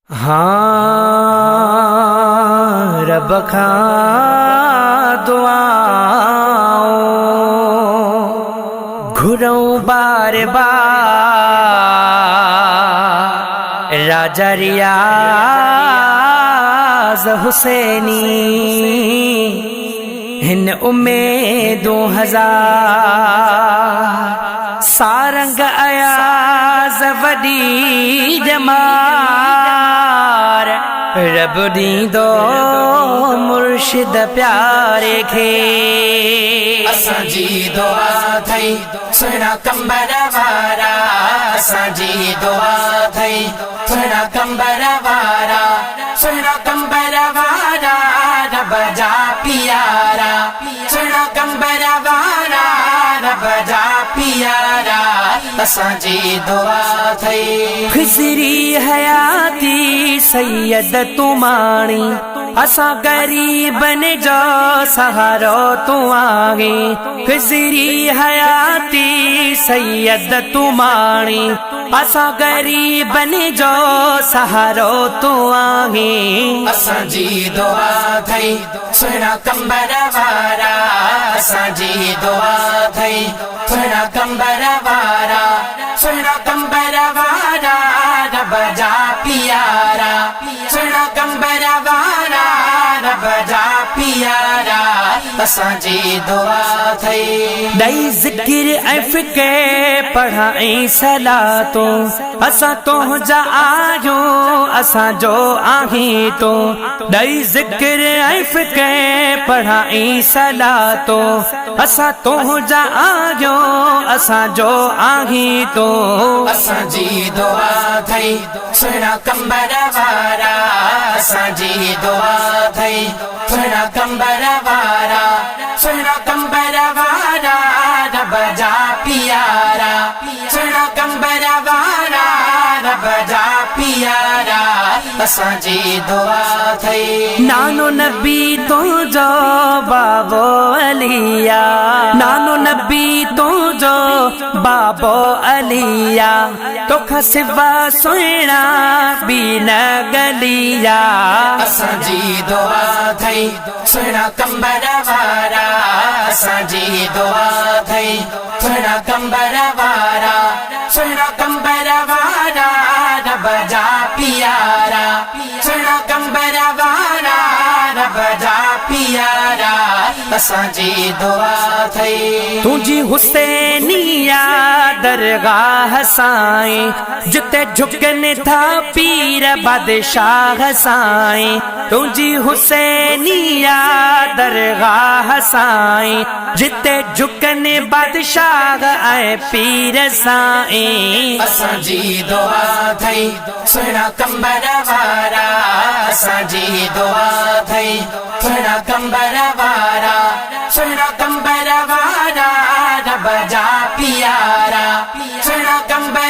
हाँ रब खां दुआओं घुरूं बार बार राजा रियाज़ हुसैनी हिन उम्मीदों हजार सारंग अयाज़ वडी जमार रब दींदो मुर्शिद प्यारे खे असांजी दुआ थई सुहिणा कंबर वारा असांजी दुआ थई सुहिणा कंबर वारा सुहिणा कंबर वारा रब जा प्यारा सुहिणा कंबर वारा रब जा प्यारा असांजी दुआ थई खिज़री हयाती सैयद तुमाणी असां गरीबन जो सहारो तू आगे खिज़री हयाती सैयद तुमाणी असां गरीबन जो सहारो तू आगे असांजी दुआ थई सुहिणा कंबर वारा असांजी दुआ थई सुहिणा कंबर वारा सुहिणा कंबर वारा रब जा प्यारा सुहिणा कंबर वारा रब जा प्यारा असांजी दुआ थई दई ज़िक्र ऐं फ़िक्र पढ़ाई सलातों असां तुंहिंजा आहियूं असांजो आहीं तूं दई ज़िक्र ऐं फ़िक्र पढ़ाई सलातों असां तुंहिंजा आहियूं असांजो आहीं तूं असांजी दुआ थई सुहिणा कंबर वारा असांजी दुआ थई सुहिणा कंबर वारा सुहिणा कंबर वारा रब जा प्यारा सुहिणा कंबर वारा रब जा प्यारा असांजी दुआ थई नानो नबी तुंहिंजो बाबो अलिया नानो नबी तुंहिंजो बाबो अलिया तोखां सिवा सुहिणा बि न गलिया असांजी दुआ थई सुहिणा कंबर वारा असांजी दुआ थई सुहिणा कंबर वारा सुहिणा कंबर वारा रब जा प्यारा सुहिणा कंबर वारा रब जा प्यारा असांजी दुआ थई तुझी हुसैनिया दरगाह साईं जिते झुकनि था पीर बादशाह साईं तुझी हुसैनिया दरगाह साईं जिते झुकनि बादशाह ऐं पीर साईं असांजी दुआ थई सुहिणा कंबर वारा असांजी दुआ थई सुहिणा कंबर वारा सुहिणा कंबर वारा रब जा प्यारा सुहिणा कंबर